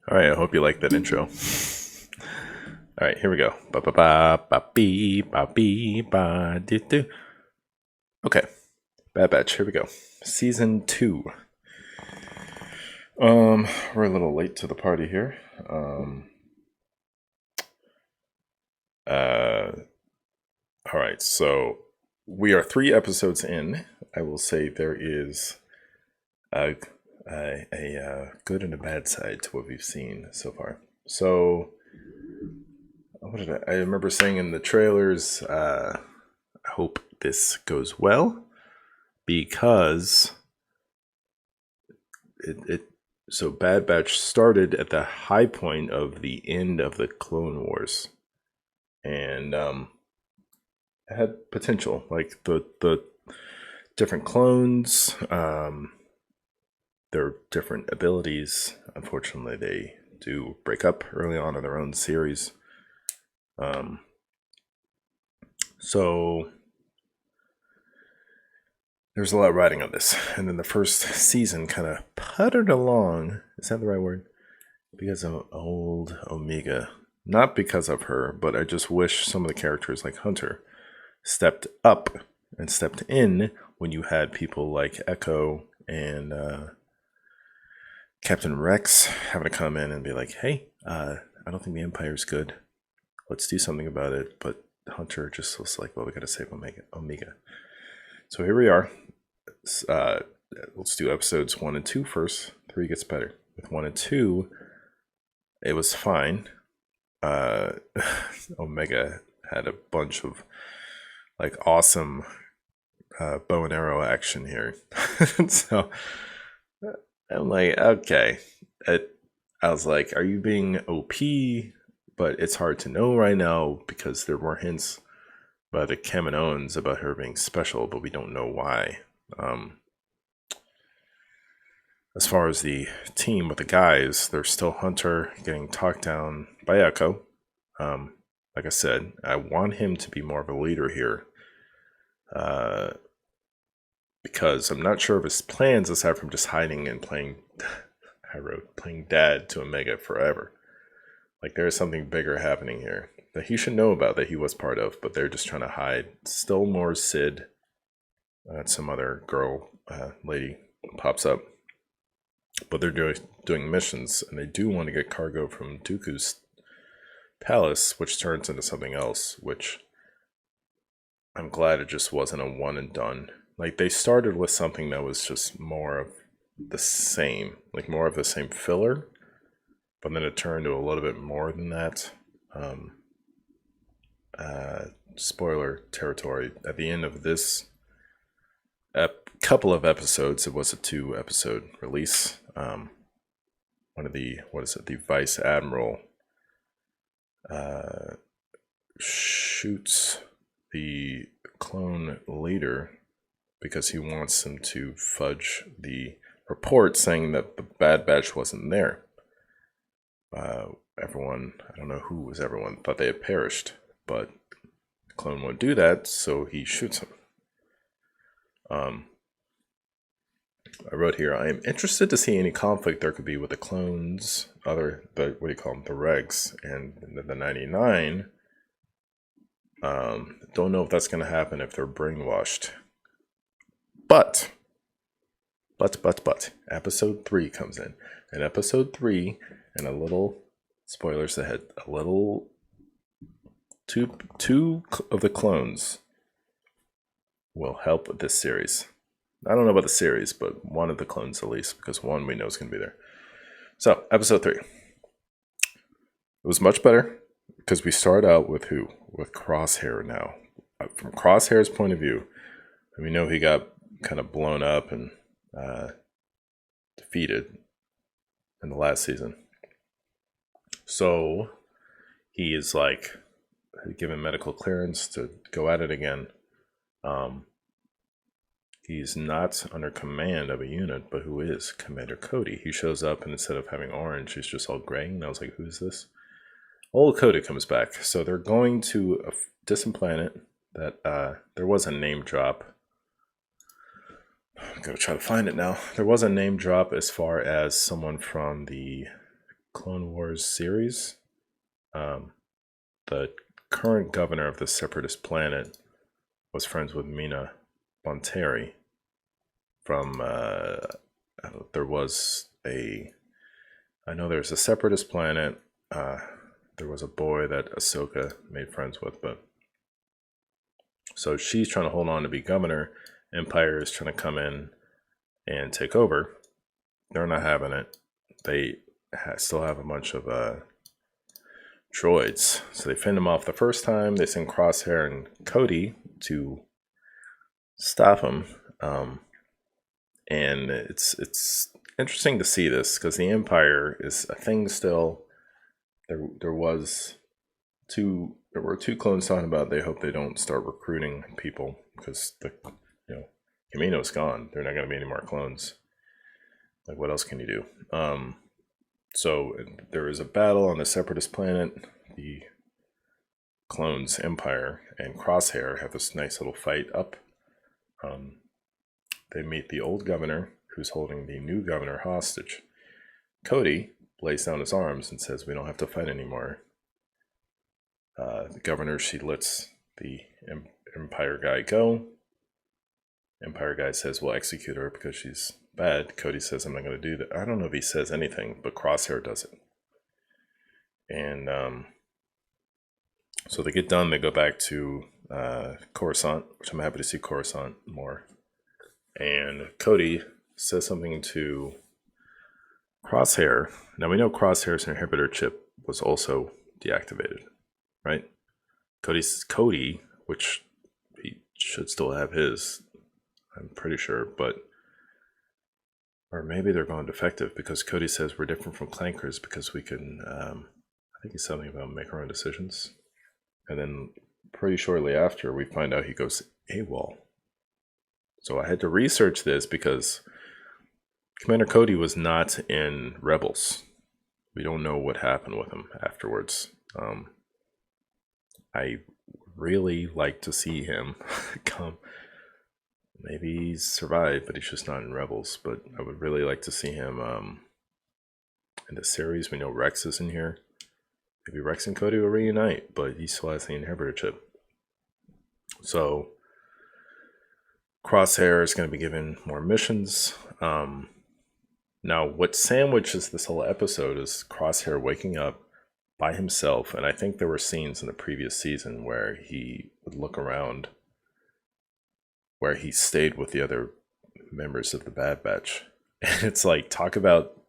All right, I hope you like that intro. All right, here we go. Ba ba ba ba bee ba bee ba do do. Okay, Bad Batch. Here we go. Season 2. We're a little late to the party here. Uh, all right, so we are 3 episodes in. I will say there is a good and a bad side to what we've seen so far. So, what did I remember saying in the trailers? I hope this goes well because it so Bad Batch started at the high point of the end of the Clone Wars, and it had potential. Like the different clones, their different abilities. Unfortunately, they do break up early on in their own series. So there's a lot riding on this. And then the first season kind of puttered along. Is that the right word? Because of old Omega. Not because of her, but I just wish some of the characters like Hunter stepped up and stepped in when you had people like Echo and Captain Rex having to come in and be like, hey, I don't think the Empire's good. Let's do something about it. But Hunter just was like, well, we got to save Omega. So here we are. Let's do episodes 1 and 2 first. 3 gets better. With 1 and 2, it was fine. Omega had a bunch of like awesome bow and arrow action here. So I'm like, okay. I was like, are you being OP? But it's hard to know right now because there were hints by the Kaminoans about her being special, but we don't know why. As far as the team with the guys, there's still Hunter getting talked down by Echo. Like I said, I want him to be more of a leader here. Because I'm not sure of his plans aside from just hiding and playing dad to Omega forever. Like there's something bigger happening here that he should know about that he was part of, but they're just trying to hide. Still more Sid. Some other girl, lady pops up. But they're doing missions, and they do want to get cargo from Dooku's palace, which turns into something else, which I'm glad it just wasn't a one and done. Like they started with something that was just more of the same, like more of the same filler, but then it turned to a little bit more than that. Spoiler territory. At the end of this couple of episodes, it was a 2-episode release. One of the the Vice Admiral shoots the clone leader because he wants him to fudge the report saying that the Bad Batch wasn't there. Everyone, I don't know who was everyone, thought they had perished, but the clone won't do that, so he shoots him. I wrote here, I am interested to see any conflict there could be with the clones, what do you call them, the regs, and the 99. Don't know if that's going to happen if they're brainwashed. But, episode 3 comes in. And episode 3, and a little, spoilers ahead, a little, two of the clones will help with this series. I don't know about the series, but one of the clones at least, because one we know is going to be there. So, episode 3. It was much better because we start out with who? With Crosshair now. From Crosshair's point of view, we know he got kind of blown up and defeated in the last season. So, he is like given medical clearance to go at it again. He's not under command of a unit, but who is? Commander Cody. He shows up, and instead of having orange, he's just all gray. And I was like, who's this? Old Cody comes back. So they're going to a distant planet that there was a name drop. I'm going to try to find it now. There was a name drop as far as someone from the Clone Wars series. The current governor of the Separatist planet was friends with Mina Bonteri from, there was a, I know there's a Separatist planet, there was a boy that Ahsoka made friends with, but, so she's trying to hold on to be governor, Empire is trying to come in and take over. They're not having it. They still have a bunch of droids. So they fend them off the first time. They send Crosshair and Cody to stop them. And it's interesting to see this because the Empire is a thing still. There were two clones talking about they hope they don't start recruiting people because Kamino's gone. They're not going to be any more clones. Like, what else can you do? So there is a battle on the Separatist planet. The clones, Empire, and Crosshair have this nice little fight up. They meet the old governor, who's holding the new governor hostage. Cody lays down his arms and says, "We don't have to fight anymore." The governor, she lets the Empire guy go. Empire guy says, "We'll execute her because she's bad." Cody says, "I'm not going to do that." I don't know if he says anything, but Crosshair does it. And so they get done. They go back to Coruscant, which I'm happy to see Coruscant more. And Cody says something to Crosshair. Now we know Crosshair's inhibitor chip was also deactivated, right? Cody, which he should still have his, I'm pretty sure, or maybe they're going defective because Cody says we're different from clankers because we can, I think he's something about make our own decisions. And then pretty shortly after, we find out he goes AWOL. So I had to research this because Commander Cody was not in Rebels. We don't know what happened with him afterwards. I really like to see him come. Maybe he's survived, but he's just not in Rebels. But I would really like to see him in the series. We know Rex is in here. Maybe Rex and Cody will reunite, but he still has the inhibitor chip. So Crosshair is going to be given more missions. Now, what sandwiches this whole episode is Crosshair waking up by himself, and I think there were scenes in the previous season where he would look around, where he stayed with the other members of the Bad Batch. And it's like, talk about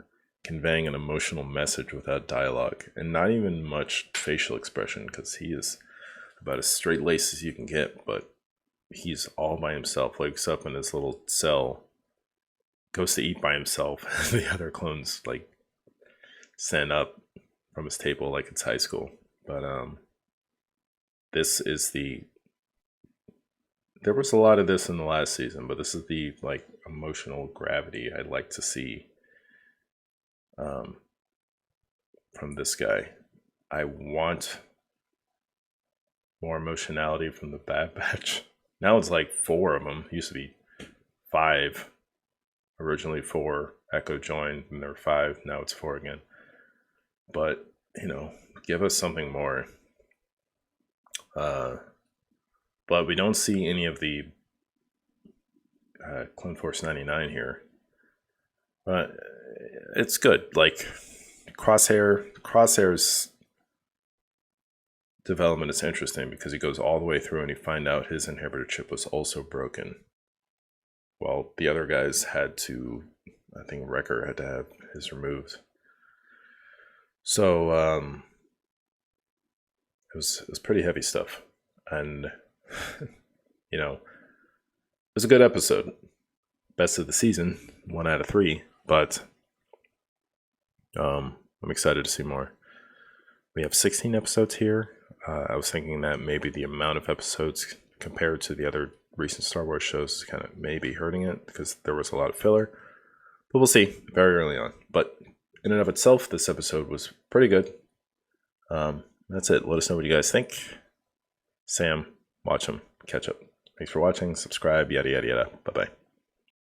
conveying an emotional message without dialogue, and not even much facial expression, because he is about as straight-laced as you can get, but he's all by himself, wakes up in his little cell, goes to eat by himself, and the other clones like stand up from his table like it's high school. But this is there was a lot of this in the last season, but this is the like emotional gravity I'd like to see from this guy. I want more emotionality from the Bad Batch. Now it's like 4 of them. It used to be 5. Originally 4. Echo joined, and there were 5. Now it's 4 again. But, give us something more. But we don't see any of the Clone Force 99 here. But it's good. Like, Crosshair's development is interesting because he goes all the way through and you find out his inhibitor chip was also broken. Well, the other guys had to, I think Wrecker had to have his removed. So it was pretty heavy stuff. And, it was a good episode. Best of the season, 1 out of 3. But I'm excited to see more. We have 16 episodes here. I was thinking that maybe the amount of episodes compared to the other recent Star Wars shows is kind of maybe hurting it because there was a lot of filler. But we'll see very early on. But in and of itself, this episode was pretty good. That's it. Let us know what you guys think. Sam, watch them, catch up. Thanks for watching, subscribe, yada, yada, yada. Bye-bye.